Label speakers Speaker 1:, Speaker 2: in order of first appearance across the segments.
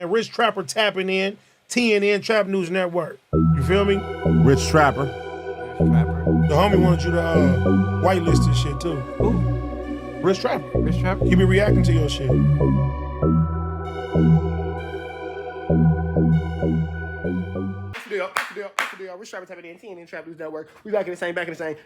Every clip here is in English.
Speaker 1: And Rich Trapper tapping in, TNN Trap News Network. You feel me?
Speaker 2: Rich Trapper.
Speaker 1: The homie wanted you to whitelist this shit too.
Speaker 3: Who?
Speaker 1: Rich Trapper.
Speaker 3: Rich Trapper?
Speaker 1: He be reacting to your shit. Rich Trapper tapping in, TNN Trap News Network. We back in the same,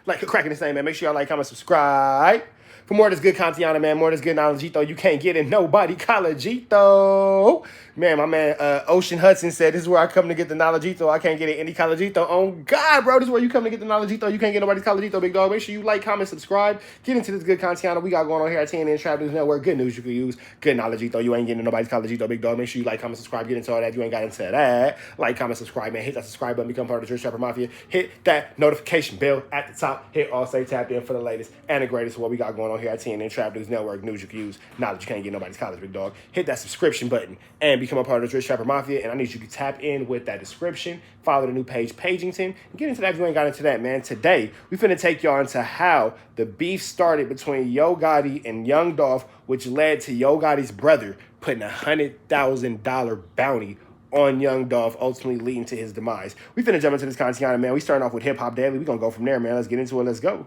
Speaker 1: like cracking the same, man. Make sure y'all like, comment, subscribe. For more of this good content, man, more of this good knowledge, you can't get in nobody collegito. Man, my man Ocean Hudson said, this is where I come to get the knowledgeito. I can't get it any collegito. Oh, God, bro, this is where you come to get the knowledgeito. You can't get nobody's collegito, big dog. Make sure you like, comment, subscribe. Get into this good content we got going on here at TNN Trap News Network. Good news you can use. Good knowledgeito. You ain't getting nobody's collegito, big dog. Make sure you like, comment, subscribe. Get into all that. You ain't got into that. Like, comment, subscribe, man. Hit that subscribe button. Become part of the Rich Trapper Mafia. Hit that notification bell at the top. Hit all say tapped in for the latest and the greatest of what we got going on here at TNN Trap News Network. News you can use. Knowledge you can't get nobody's college, big dog. Hit that subscription button and become a part of the Rich Trapper Mafia. And I need you to tap in with that description. Follow the new page, Pagington. And get into that if you ain't got into that, man. Today, we finna take y'all into how the beef started between Yo Gotti and Young Dolph, which led to Yo Gotti's brother putting a $100,000 bounty on Young Dolph, ultimately leading to his demise. We finna jump into this content, man. We starting off with Hip Hop Daily. We gonna go from there, man. Let's get into it. Let's go.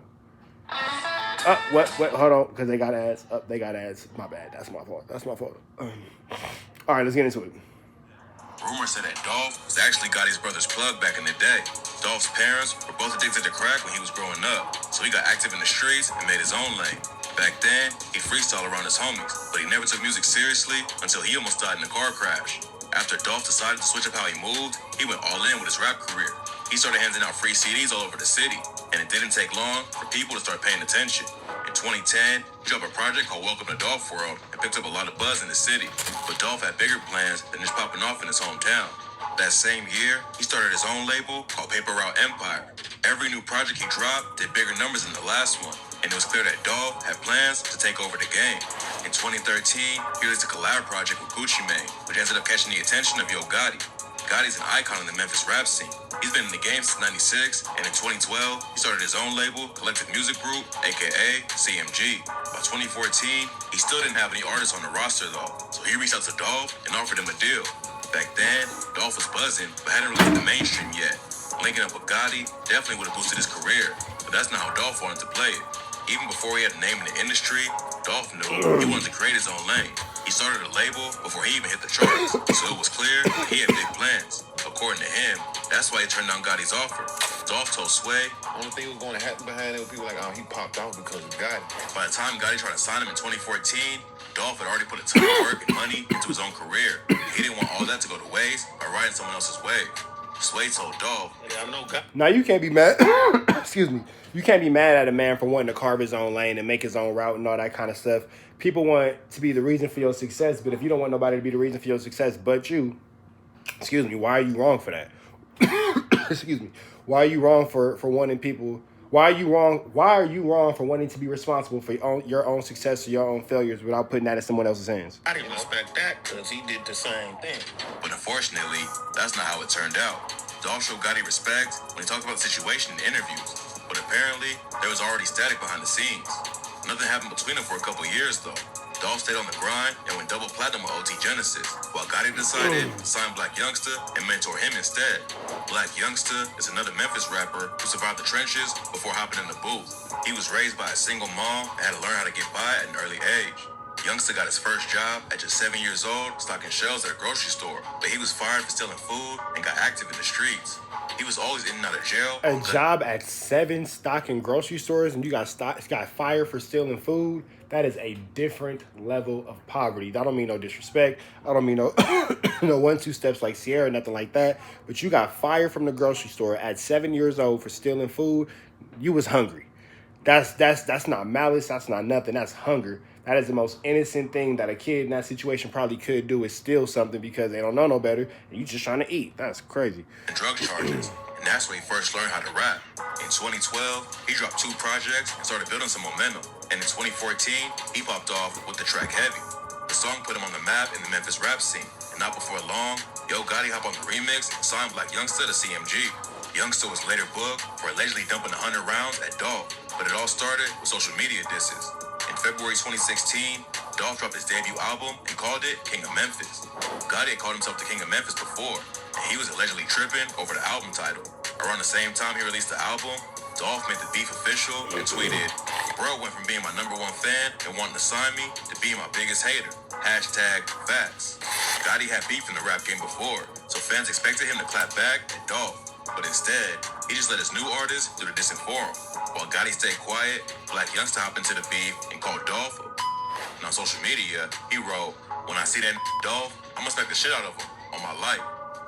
Speaker 1: What? Hold on, because they got ads. They got ads. My bad. That's my fault. All right, let's get into it.
Speaker 4: Rumors said that Dolph was actually Gotti's brother's plug back in the day. Dolph's parents were both addicted to crack when he was growing up, so he got active in the streets and made his own lane. Back then, he freestyled around his homies, but he never took music seriously until he almost died in a car crash. After Dolph decided to switch up how he moved, he went all in with his rap career. He started handing out free CDs all over the city, and it didn't take long for people to start paying attention. In 2010, he dropped a project called Welcome to Dolph World and picked up a lot of buzz in the city. But Dolph had bigger plans than just popping off in his hometown. That same year, he started his own label called Paper Route Empire. Every new project he dropped did bigger numbers than the last one, and it was clear that Dolph had plans to take over the game. In 2013, he released a collab project with Gucci Mane, which ended up catching the attention of Yo Gotti. Gotti's an icon in the Memphis rap scene. He's been in the game since '96, and in 2012, he started his own label, Collective Music Group, aka CMG. By 2014, he still didn't have any artists on the roster though, so he reached out to Dolph and offered him a deal. Back then, Dolph was buzzing, but hadn't really hit the mainstream yet. Linking up with Gotti definitely would have boosted his career, but that's not how Dolph wanted to play it. Even before he had a name in the industry, Dolph knew he wanted to create his own lane. He started a label before he even hit the charts, so it was clear he had big plans. According to him, that's why he turned down Gotti's offer. Dolph told Sway,
Speaker 5: only thing was going to happen behind it was people like, oh, he popped out because of Gotti.
Speaker 4: By the time Gotti tried to sign him in 2014, Dolph had already put a ton of work and money into his own career. He didn't want all that to go to waste by riding someone else's wave. Sway told Dolph,
Speaker 1: now you can't be mad. Excuse me. You can't be mad at a man for wanting to carve his own lane and make his own route and all that kind of stuff. People want to be the reason for your success, but if you don't want nobody to be the reason for your success but you, excuse me, why are you wrong for that? Excuse me. Why are you wrong for wanting people? Why are you wrong for wanting to be responsible for your own success or your own failures without putting that in someone else's hands?
Speaker 5: I didn't respect that because he did the same thing.
Speaker 4: But unfortunately, that's not how it turned out. Dolph showed Gotti respect when he talked about the situation in interviews, but apparently there was already static behind the scenes. Nothing happened between them for a couple years though. Dolph stayed on the grind and went double platinum with OT Genesis, while Gotti decided to sign Black Youngster and mentor him instead. Black Youngster is another Memphis rapper who survived the trenches before hopping in the booth. He was raised by a single mom and had to learn how to get by at an early age. Youngster got his first job at just 7 years old, stocking shelves at a grocery store, but he was fired for stealing food and got active in the streets. He was always in and out of jail.
Speaker 1: A job at 7 stocking grocery stores and you got fired for stealing food? That is a different level of poverty. I don't mean no disrespect. I don't mean no 1-2 steps like Sierra, nothing like that. But you got fired from the grocery store at 7 years old for stealing food. You was hungry. That's not malice. That's not nothing. That's hunger. That is the most innocent thing that a kid in that situation probably could do, is steal something because they don't know no better and you just trying to eat. That's crazy.
Speaker 4: Drug charges. And that's when he first learned how to rap. In 2012, he dropped 2 projects and started building some momentum. And in 2014, he popped off with the track Heavy. The song put him on the map in the Memphis rap scene. And not before long, Yo Gotti hopped on the remix and signed Black Youngster to CMG. Youngster was later booked for allegedly dumping 100 rounds at Dolph. But it all started with social media disses. In February 2016, Dolph dropped his debut album and called it King of Memphis. Gotti had called himself the King of Memphis before, and he was allegedly tripping over the album title. Around the same time he released the album, Dolph made the beef official and tweeted, "Bro went from being my #1 fan and wanting to sign me to being my biggest hater. #facts." Gotti had beef in the rap game before, so fans expected him to clap back at Dolph. But instead, he just let his new artist do the dissing for him. While Gotti stayed quiet, Black Youngsta hopped into the beef and called Dolph. And on social media, he wrote, "When I see that Dolph, I'ma smack the shit out of him on my life."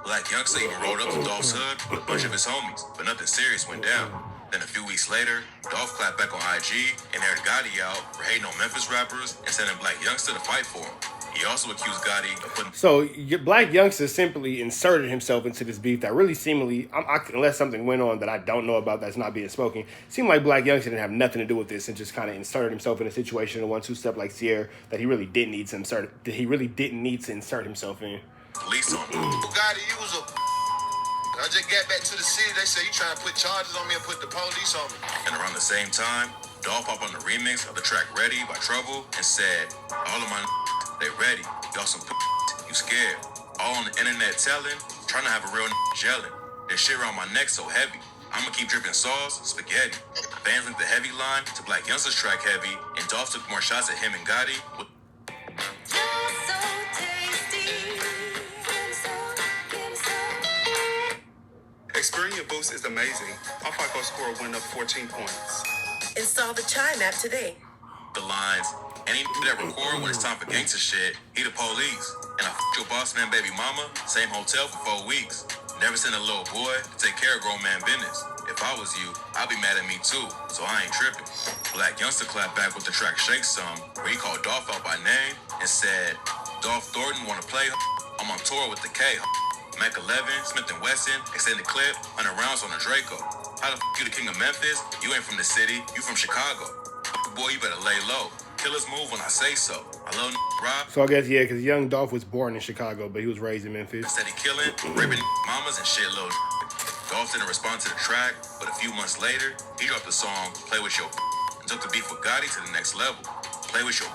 Speaker 4: Black Youngsta even rolled up to Dolph's hood with a bunch of his homies, but nothing serious went down. Then a few weeks later, Dolph clapped back on IG and aired Gotti out for hating on Memphis rappers and sending Black Youngsta to fight for him. He also accused Gotti of putting...
Speaker 1: So Black Youngsta simply inserted himself into this beef that really seemingly, unless something went on that I don't know about that's not being spoken, seemed like Black Youngsta didn't have nothing to do with this and just kind of inserted himself in a situation in a 1-2 step like Sierra that he really didn't need to insert himself in.
Speaker 4: Police on him.
Speaker 5: Gotti, you was a... I just got back to the city. They say you trying to put charges on me and put the police on me.
Speaker 4: And around the same time, Dolph popped on the remix of the track Ready by Trouble and said, "All of my they ready. Y'all some you scared. All on the internet telling, trying to have a real gelling. This shit around my neck so heavy. I'ma keep dripping sauce, spaghetti." Fans linked the Heavy line to Black Youngsta's track Heavy, and Dolph took more shots at him and Gotti with...
Speaker 2: Experience Boost is amazing. My FICO score went up 14 points.
Speaker 3: Install the Chime app today.
Speaker 4: The lines, "Any that record when it's time for gangster shit, he the police. And I your boss man baby mama, same hotel for 4 weeks. Never send a little boy to take care of grown man business. If I was you, I'd be mad at me too, so I ain't tripping." Black Youngsta clapped back with the track Shake Some, where he called Dolph out by name and said, "Dolph Thornton wanna play? I'm on tour with the K. Mac 11, Smith & Wesson, extended clip, 100 rounds on a Draco. How the you the King of Memphis? You ain't from the city, you from Chicago. Boy, you better lay low. Killers move when I say so. I love rob."
Speaker 1: So I guess, yeah, because young Dolph was born in Chicago, but he was raised in Memphis.
Speaker 4: Instead of killing, raping mamas and shit, little Dolph didn't respond to the track, but a few months later, he dropped the song Play With Your and took the beef with Gotti to the next level. Play With Your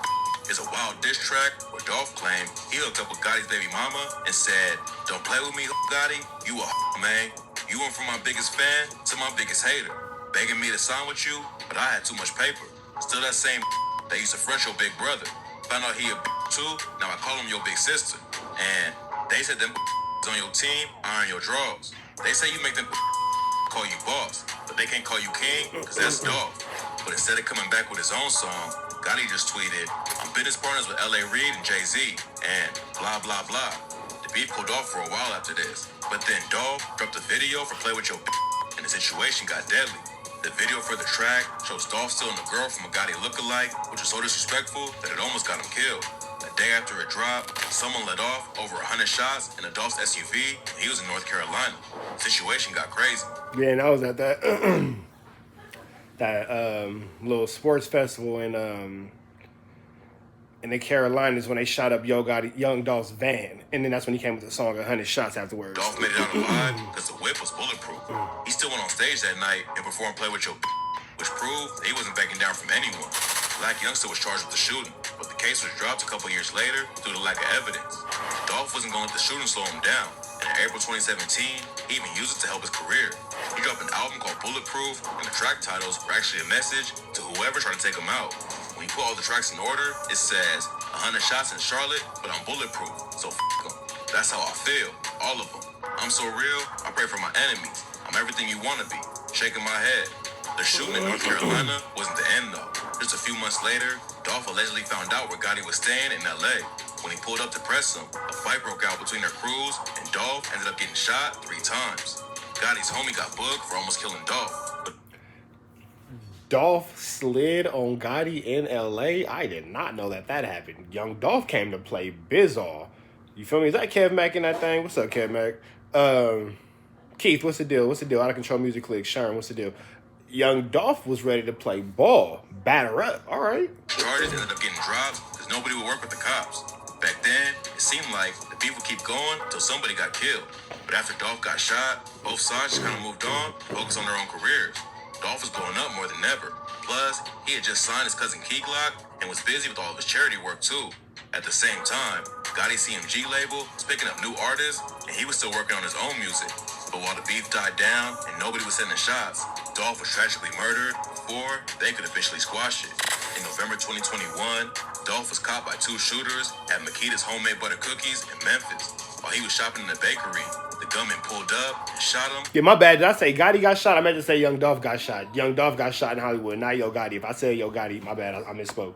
Speaker 4: is a wild diss track where Dolph claimed he hooked up with Gotti's baby mama and said, "Don't play with me, Gotti. You a man. You went from my biggest fan to my biggest hater. Begging me to sign with you, but I had too much paper. Still that same that used to front your big brother. Found out he a too, now I call him your big sister. And they said them on your team iron your draws. They say you make them call you boss, but they can't call you king, because that's Dolph." But instead of coming back with his own song, Gotti just tweeted, "I'm business partners with L.A. Reid and Jay-Z, and blah, blah, blah." The beef cooled off for a while after this, but then Dolph dropped a video for Play With Your and the situation got deadly. The video for the track shows Dolph stealing a girl from a Gotti lookalike, which was so disrespectful that it almost got him killed. A day after it dropped, someone let off over 100 shots in a Dolph's SUV, and he was in North Carolina. The situation got crazy.
Speaker 1: Yeah, and I was at that that little sports festival in the Carolinas when they shot up Young Dolph's van, and then that's when he came with the song 100 Shots afterwards.
Speaker 4: Dolph made it out alive because the whip was bulletproof. He still went on stage that night and performed Play With Your which proved that he wasn't backing down from anyone. Black Youngsta was charged with the shooting, but the case was dropped a couple years later due to lack of evidence. Dolph wasn't going to let the shooting slow him down, and in April 2017, he even used it to help his career. He dropped an album called Bulletproof, and the track titles were actually a message to whoever tried to take him out. When you put all the tracks in order, it says 100 shots in Charlotte, but I'm bulletproof, so f*** them. That's how I feel, all of them. I'm so real, I pray for my enemies. I'm everything you want to be, shaking my head. The shooting in North Carolina wasn't the end though. Just a few months later, Dolph allegedly found out where Gotti was staying in LA. When he pulled up to press him, a fight broke out between their crews, and Dolph ended up getting shot 3 times. Gotti's homie got booked for almost killing Dolph. But
Speaker 1: Dolph slid on Gotti in LA. I did not know that happened. Young Dolph came to play Bizzall. You feel me? Is that Kev Mack in that thing? What's up, Kev Mack? Keith, what's the deal? Out of Control Music Click. Sharon, what's the deal? Young Dolph was ready to play ball. Batter up. All right.
Speaker 4: Charges ended up getting dropped because nobody would work with the cops. Back then, it seemed like the beef would keep going until somebody got killed. But after Dolph got shot, both sides just kind of moved on, focused on their own careers. Dolph was blowing up more than ever. Plus, he had just signed his cousin Key Glock and was busy with all of his charity work too. At the same time, Gotti's CMG label was picking up new artists, and he was still working on his own music. But while the beef died down and nobody was sending shots, Dolph was tragically murdered before they could officially squash it. In November 2021, Dolph was caught by 2 shooters at Makita's homemade butter cookies in Memphis. While he was shopping in the bakery, the gunman pulled up and shot him.
Speaker 1: Yeah, my bad. Did I say Gotti got shot? I meant to say Young Dolph got shot. Young Dolph got shot in Hollywood, not Yo Gotti. If I said Yo Gotti, my bad. I misspoke.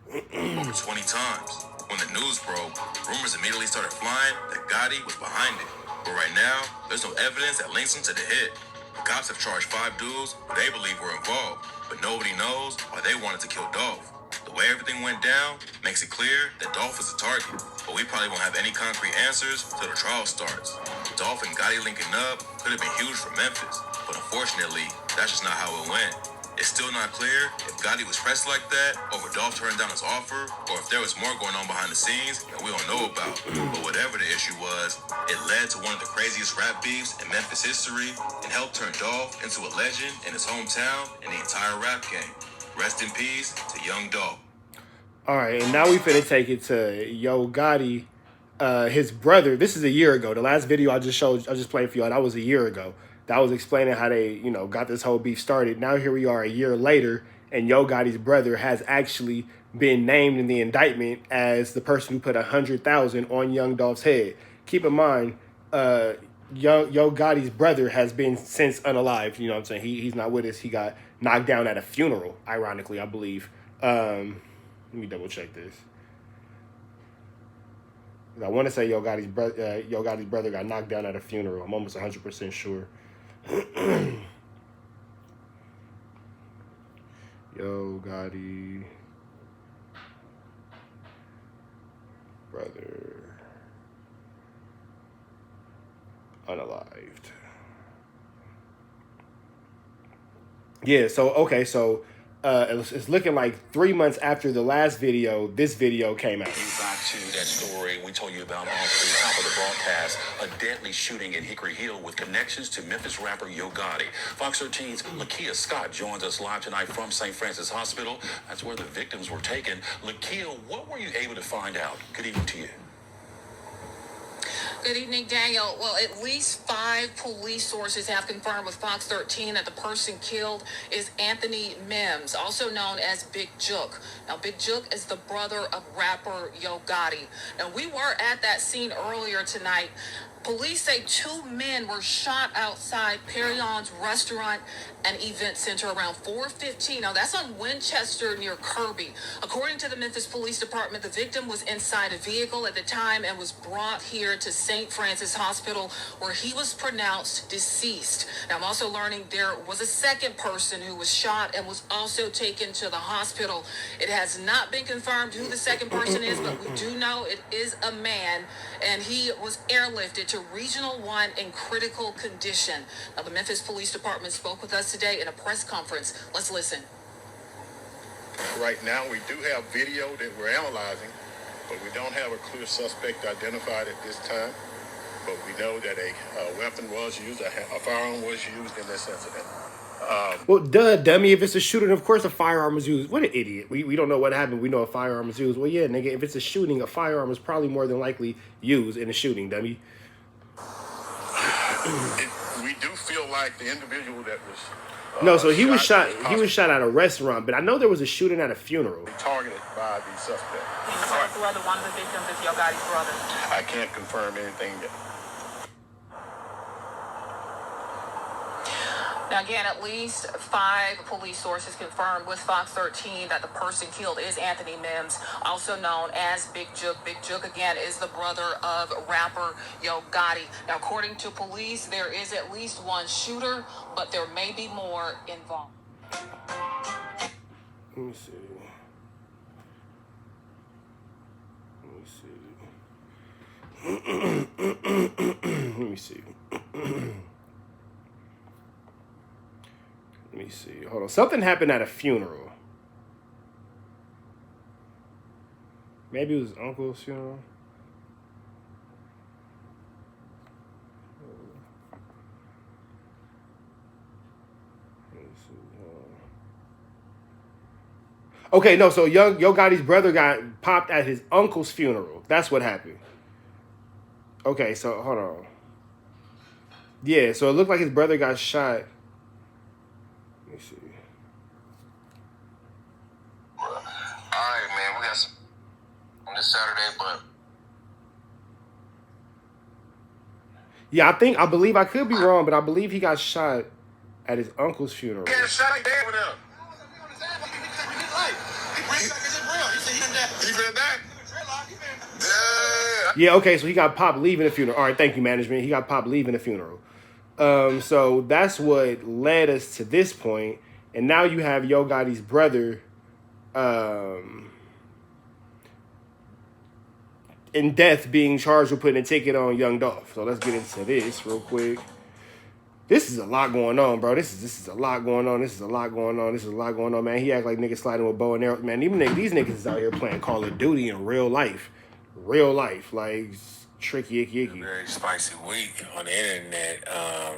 Speaker 4: Over 20 times. When the news broke, rumors immediately started flying that Gotti was behind it. But right now, there's no evidence that links him to the hit. The cops have charged 5 dudes who they believe were involved, but nobody knows why they wanted to kill Dolph. The way everything went down makes it clear that Dolph was the target, but we probably won't have any concrete answers till the trial starts. Dolph and Gotti linking up could have been huge for Memphis, but unfortunately, that's just not how it went. It's still not clear if Gotti was pressed like that over Dolph turning down his offer, or if there was more going on behind the scenes that we don't know about. But whatever the issue was, it led to one of the craziest rap beefs in Memphis history and helped turn Dolph into a legend in his hometown and the entire rap game. Rest in peace to Young Dolph.
Speaker 1: All right, and now we finna take it to Yo Gotti, his brother. This is a year ago. The last video I just played for y'all, that was a year ago. That was explaining how they, got this whole beef started. Now here we are a year later, and Yo Gotti's brother has actually been named in the indictment as the person who put $100,000 on Young Dolph's head. Keep in mind, Yo Gotti's brother has been since unalived. You know what I'm saying? He's not with us. He got knocked down at a funeral, ironically, I believe. Let me double check this. I want to say Yo Gotti's brother got knocked down at a funeral. I'm almost 100% sure. Yo Gotti brother unalived. Yeah, so it's looking like 3 months after the last video, this video came out.
Speaker 6: Back to that story we told you about off the top of the broadcast, a deadly shooting in Hickory Hill with connections to Memphis rapper Yo Gotti. Fox 13's Lakia Scott joins us live tonight from St. Francis Hospital. That's where the victims were taken. Lakia, what were you able to find out? Good evening to you.
Speaker 7: Good evening, Daniel. Well, at least 5 police sources have confirmed with Fox 13 that the person killed is Anthony Mims, also known as Big Jook. Now, Big Jook is the brother of rapper Yo Gotti. Now, we were at that scene earlier tonight. Police say 2 men were shot outside Perion's restaurant and event center around 4:15. Now, that's on Winchester near Kirby. According to the Memphis Police Department, the victim was inside a vehicle at the time and was brought here to St. Francis Hospital, where he was pronounced deceased. Now, I'm also learning there was a second person who was shot and was also taken to the hospital. It has not been confirmed who the second person is, but we do know it is a man, and he was airlifted to Regional 1 in critical condition. Now, the Memphis Police Department spoke with us today in a press conference. Let's listen.
Speaker 8: Right now, we do have video that we're analyzing, but we don't have a clear suspect identified at this time. But we know that a weapon was used, a firearm was used in this incident.
Speaker 1: Well, duh, dummy. If it's a shooting, of course a firearm was used. What an idiot. We don't know what happened. We know a firearm was used. Well, yeah, nigga, if it's a shooting, a firearm is probably more than likely used in a shooting, dummy.
Speaker 8: We do feel like the individual that was
Speaker 1: no, so he was shot. He was shot at a restaurant, but I know there was a shooting at a funeral.
Speaker 8: Targeted by the suspect.
Speaker 7: Can you tell us whether one of the victims is Yo Gotti's brother?
Speaker 8: I can't confirm anything yet.
Speaker 7: Now, again, at least 5 police sources confirmed with Fox 13 that the person killed is Anthony Mims, also known as Big Jook. Big Jook, again, is the brother of rapper Yo Gotti. Now, according to police, there is at least 1 shooter, but there may be more involved.
Speaker 1: Let me see. Let me see. Let me see. Hold on. Something happened at a funeral. Maybe it was uncle's funeral. Okay, no, so Yo Gotti's brother got popped at his uncle's funeral. That's what happened. Okay, so hold on. Yeah, so it looked like his brother got shot. Let me see.
Speaker 5: All right, man. We got some on this Saturday, but
Speaker 1: Yeah, I believe, I could be wrong, but I believe he got shot at his uncle's funeral.
Speaker 5: yeah, shot like that with him. He been that? Yeah.
Speaker 1: Yeah, okay, so he got popped leaving the funeral. All right, thank you, management. He got popped leaving the funeral. So that's what led us to this point. And now you have Yo Gotti's brother in death being charged with putting a ticket on Young Dolph. So let's get into this real quick. This is a lot going on, bro. This is a lot going on. This is a lot going on. This is a lot going on, man. He act like niggas sliding with bow and arrow. Man, these niggas is out here playing Call of Duty in real life. Real life. Like, tricky, icky.
Speaker 9: Very spicy week on the internet.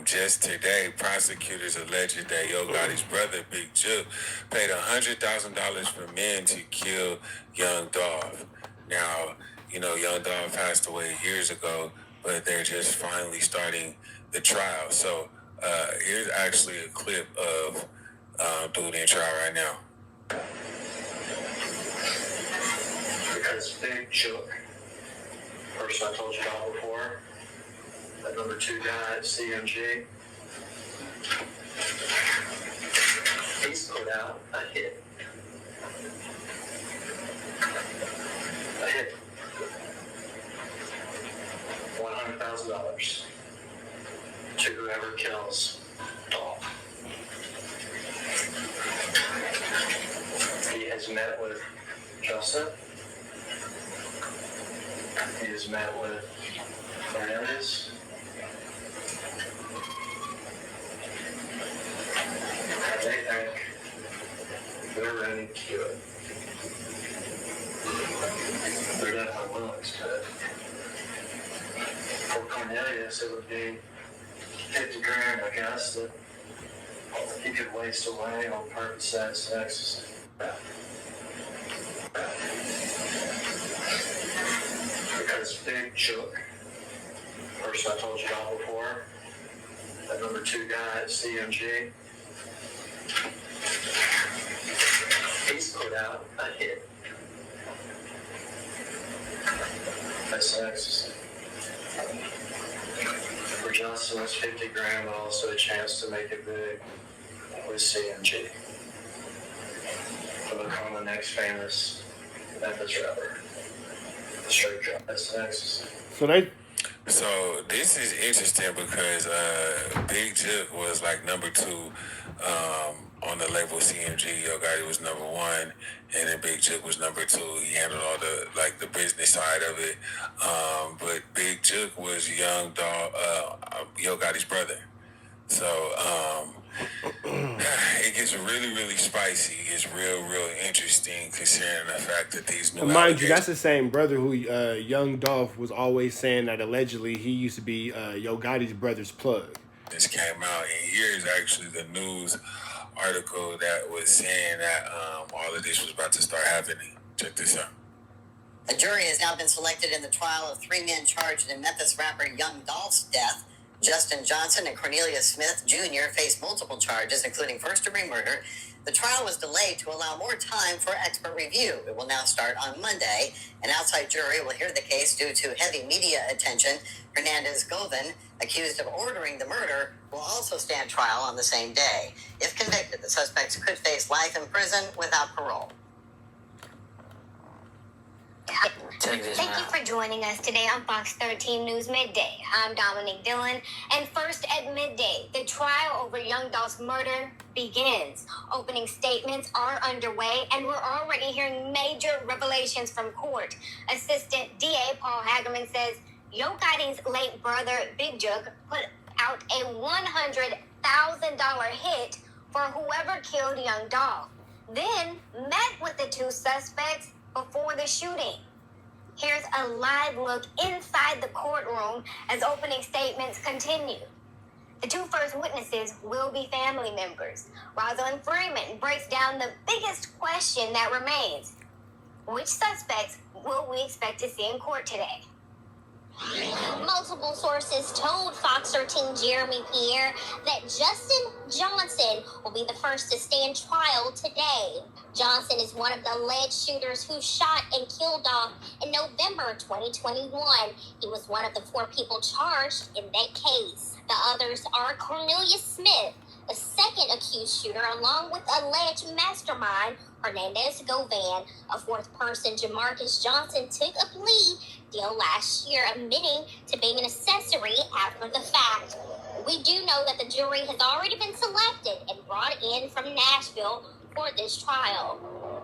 Speaker 9: Just today, prosecutors alleged that Yo Gotti's brother, Big Jook, paid $100,000 for men to kill Young Dolph. Now, you know, Young Dolph passed away years ago, but they're just finally starting the trial. So here's actually a clip of dude in trial right now.
Speaker 10: Because Big Jook, person I told you about before, that number 2 guy at CMG, he's put out a hit. A hit. $100,000 to whoever kills Dolph. He has met with Justin. He has met with Fernandez. And they think they're ready to do it. They're definitely willing to do it. For Cornelius, it would be 50 grand, I guess, that he could waste away on Percocet sex. Because Big Jook, person I told you about before, that number 2 guy at CMG, he's put out a hit. That's ecstasy. For Johnson, it's 50 grand, but also a chance to make it big with CMG. To become the next famous Memphis rapper. The straight drop. That's ecstasy.
Speaker 9: So this is interesting because Big Jook was like number 2 on the label CMG. Yo Gotti was number 1, and then Big Jook was number 2. He handled all the business side of it. But Big Jook was Young Yo Gotti's brother. So it gets really, really spicy. It's real interesting considering the fact that these new
Speaker 1: mind you, that's the same brother who Young Dolph was always saying that allegedly he used to be Yo Gotti's brother's plug.
Speaker 9: This came out, and here's actually the news article that was saying that all of this was about to start happening. Check this out.
Speaker 11: A jury has now been selected in the trial of 3 men charged in Memphis rapper Young Dolph's death. Justin Johnson and Cornelius Smith Jr. face multiple charges, including first-degree murder. The trial was delayed to allow more time for expert review. It will now start on Monday. An outside jury will hear the case due to heavy media attention. Hernandez Govan, accused of ordering the murder, will also stand trial on the same day. If convicted, the suspects could face life in prison without parole.
Speaker 12: Thank you for joining us today on Fox 13 News Midday. I'm Dominique Dillon, and first at midday, the trial over Young Dolph's murder begins. Opening statements are underway, and we're already hearing major revelations from court. Assistant DA Paul Hagerman says Yo Gotti's late brother, Big Jook, put out a $100,000 hit for whoever killed Young Dolph, then met with the 2 suspects before the shooting. Here's a live look inside the courtroom as opening statements continue. The two first witnesses will be family members. Rosalind Freeman breaks down the biggest question that remains. Which suspects will we expect to see in court today?
Speaker 13: Multiple sources told Fox 13 Jeremy Pierre that Justin Johnson will be the first to stand trial today. Johnson is one of the alleged shooters who shot and killed Dolph in November 2021. He was one of the 4 people charged in that case. The others are Cornelius Smith, the second accused shooter, along with alleged mastermind Hernandez Govan. A 4th person, Jamarcus Johnson, took a plea deal last year, admitting to being an accessory after the fact. We do know that the jury has already been selected and brought in from Nashville for this trial.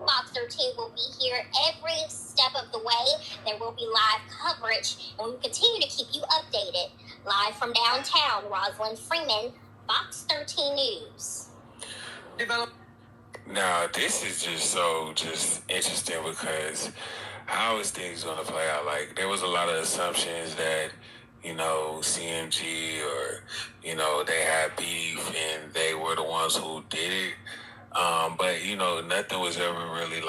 Speaker 13: Fox 13 will be here every step of the way. There will be live coverage, and we will continue to keep you updated. Live from downtown, Rosalind Freeman, Fox 13 News.
Speaker 9: Now, this is just interesting because how is things going to play out? Like, there was a lot of assumptions that, CMG or, they had beef and they were the ones who did it. But, nothing was ever really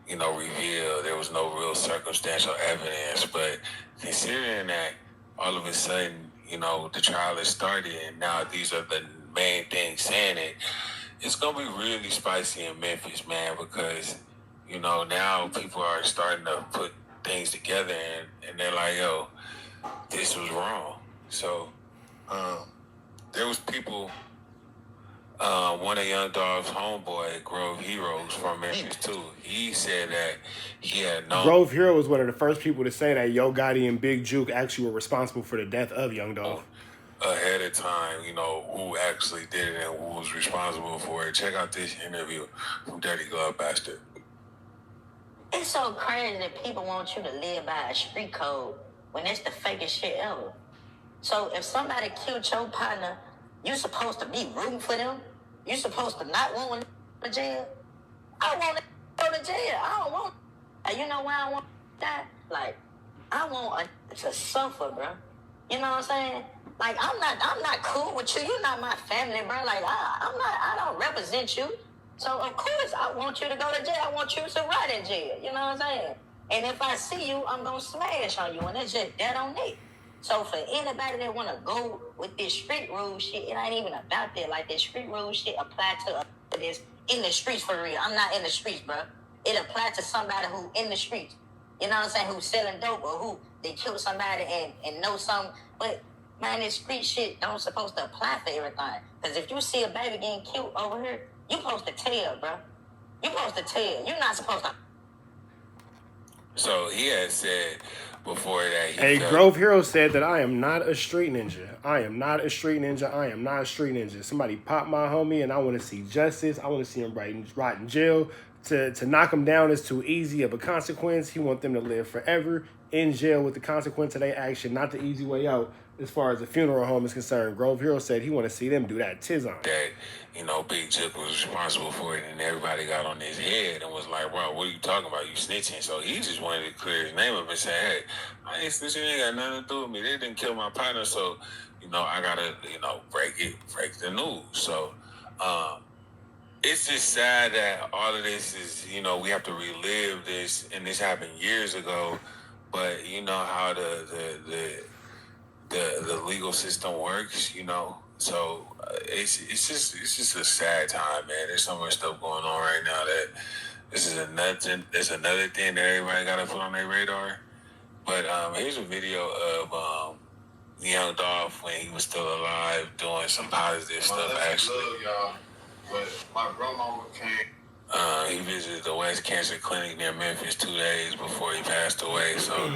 Speaker 9: revealed. There was no real circumstantial evidence. But considering that all of a sudden, the trial has started and now these are the main things saying it, it's going to be really spicy in Memphis, man, because, now people are starting to put things together and they're like, yo, this was wrong. So there was people, one of Young Dolph's homeboy, Grove Heroes from Memphis too, he said that he had known.
Speaker 1: Grove Hero was one of the first people to say that Yo Gotti and Big Juke actually were responsible for the death of Young Dolph.
Speaker 9: Ahead of time, who actually did it and who was responsible for it. Check out this interview from Dirty Glove Bastard.
Speaker 14: It's so crazy that people want you to live by a street code when it's the fakest shit ever. So if somebody killed your partner, you supposed to be rooting for them? You supposed to not want to go to jail? I want to go to jail. I don't want. You know why I want to die? Like, I want to suffer, bro. You know what I'm saying? Like, I'm not cool with you. You're not my family, bro. Like, I don't represent you. So, of course, I want you to go to jail. I want you to rot in jail. You know what I'm saying? And if I see you, I'm going to smash on you. And it's just dead on me. So, for anybody that want to go with this street rule shit, it ain't even about that. Like, this street rule shit apply to this in the streets for real. I'm not in the streets, bro. It apply to somebody who in the streets. You know what I'm saying? Who's selling dope or who they killed somebody and know something. But, man, this street shit don't supposed to apply for everything. Because if you see a baby getting killed over here, you supposed to tell, bro. You supposed to tell. You're not supposed to.
Speaker 9: So he had said before that
Speaker 1: Hey, Grove Hero said that I am not a street ninja. I am not a street ninja. I am not a street ninja. Somebody pop my homie and I want to see justice. I want to see him rot in jail. To knock him down is too easy of a consequence. He want them to live forever in jail with the consequence of their action, not the easy way out. As far as the funeral home is concerned, Grove Hero said he want to see them do that tizon.
Speaker 9: That, Big Juke was responsible for it, and everybody got on his head and was like, bro, what are you talking about? You snitching. So he just wanted to clear his name up and say, hey, I ain't snitching. It ain't got nothing to do with me. They didn't kill my partner, so, I got to, break the news. So it's just sad that all of this is, we have to relive this, and this happened years ago, but you know how the legal system works, So it's just a sad time, man. There's so much stuff going on right now that there's another thing that everybody got to put on their radar. But here's a video of Young Dolph when he was still alive doing some positive stuff. Actually,
Speaker 8: love y'all, but my grandmama came.
Speaker 9: He visited the West Cancer Clinic near Memphis 2 days before he passed away. So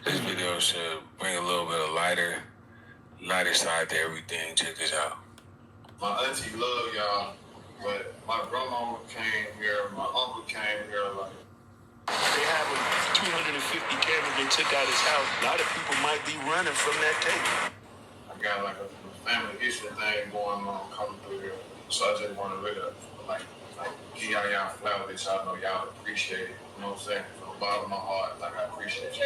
Speaker 9: this video should bring a little bit of lighter side to everything. Check this out.
Speaker 8: My auntie love y'all, but my grandmama came here, my uncle came here.
Speaker 15: They have 250 cameras they took out his house. A lot of people might be running from that tape.
Speaker 8: I got a family issue thing going on coming through here, so I just want to really give y'all flowers that y'all know y'all appreciate it. You know what I'm saying? From the bottom of my heart, I appreciate you.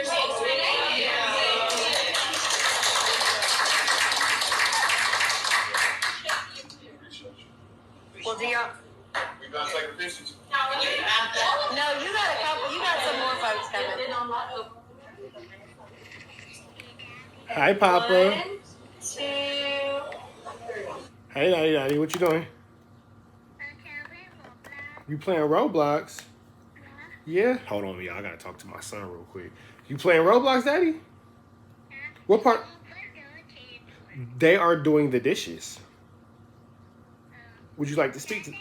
Speaker 1: Hi, Papa.
Speaker 16: 1, 2, 3.
Speaker 1: Hey, Daddy, what you doing? You playing Roblox? Yeah. Hold on, y'all. I gotta talk to my son real quick. You playing Roblox, Daddy? What part? They are doing the dishes. Would you like to speak to them?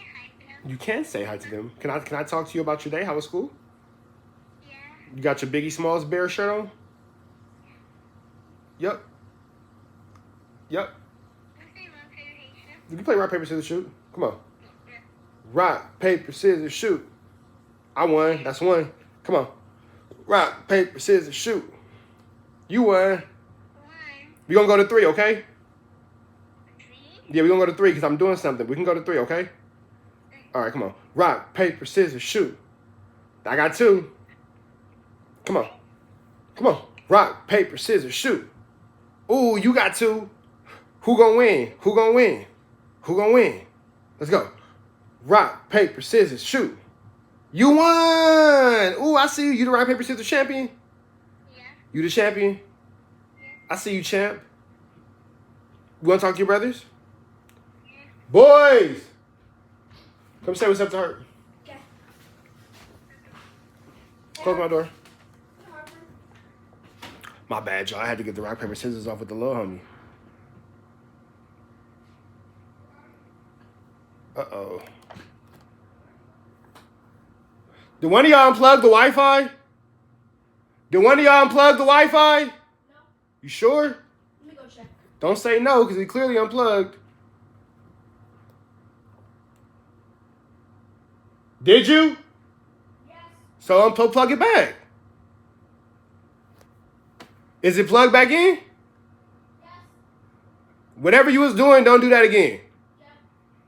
Speaker 1: You can say hi to them. Can I talk to you about your day? How was school? Yeah. You got your Biggie Smalls bear shirt on? Yep. Yep. You can play rock, paper, scissors, shoot. Come on. Rock, paper, scissors, shoot. I won. That's one. Come on. Rock, paper, scissors, shoot. You won. We're going to go to 3, okay? Yeah, we're going to go to 3 because I'm doing something. We can go to 3, okay? All right, come on. Rock, paper, scissors, shoot. I got 2. Come on. Come on. Rock, paper, scissors, shoot. Ooh, you got 2. Who gonna win? Who gonna win? Who gonna win? Let's go. Rock, paper, scissors, shoot. You won. Ooh, I see you. You the rock, paper, scissors champion? Yeah. You the champion? Yeah. I see you, champ. You want to talk to your brothers? Yeah. Boys! Come say what's up to her. Okay. Close my door. My bad, y'all. I had to get the rock, paper, scissors off with the little homie. Uh-oh. Did one of y'all unplug the Wi-Fi? Did one of y'all unplug the Wi-Fi? No. You sure?
Speaker 16: Let me go check.
Speaker 1: Don't say no, because he clearly unplugged. Did you?
Speaker 16: Yes.
Speaker 1: So unplug it back. Is it plugged back in?
Speaker 16: Yes.
Speaker 1: Whatever you was doing, don't do that again. Yeah.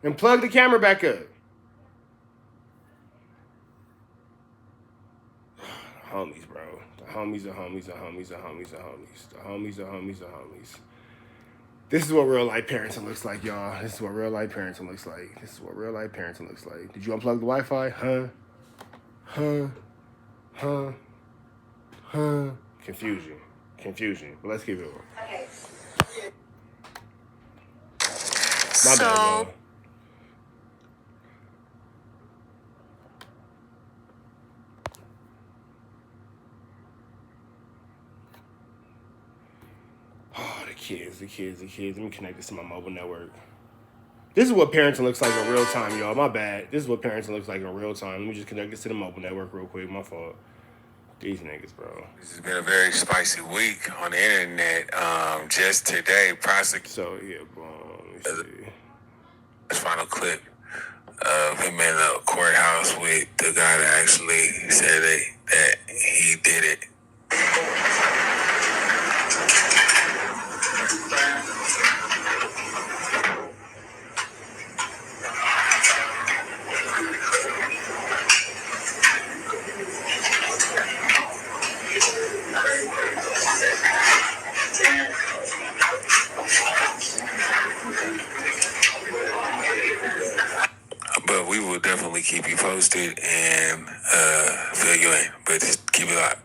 Speaker 1: And plug the camera back up. Homies, bro. The homies are homies are homies are homies are homies. The homies are homies are homies. This is what real life parenting looks like, y'all. This is what real life parenting looks like. This is what real life parenting looks like. Did you unplug the Wi-Fi? Huh? Confusion. But let's keep it going.
Speaker 16: Okay.
Speaker 1: My bad, y'all. Oh, the kids. Let me connect this to my mobile network. This is what parenting looks like in real time, y'all. My bad. This is what parenting looks like in real time. Let me just connect this to the mobile network real quick. My fault. These niggas, bro.
Speaker 9: This has been a very spicy week on the internet. Just today,
Speaker 1: So, yeah, boom.
Speaker 9: This final clip of him in the courthouse with the guy that actually said that he did it. But we will definitely keep you posted and fill you in. But just keep it up.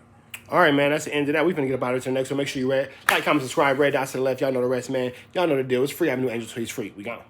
Speaker 1: All right, man. That's the end of that. We're going to get about it to the next one. Make sure you like, comment, subscribe, red dots to the left. Y'all know the rest, man. Y'all know the deal. It's free. Avenue Angel Tweets free. We gone.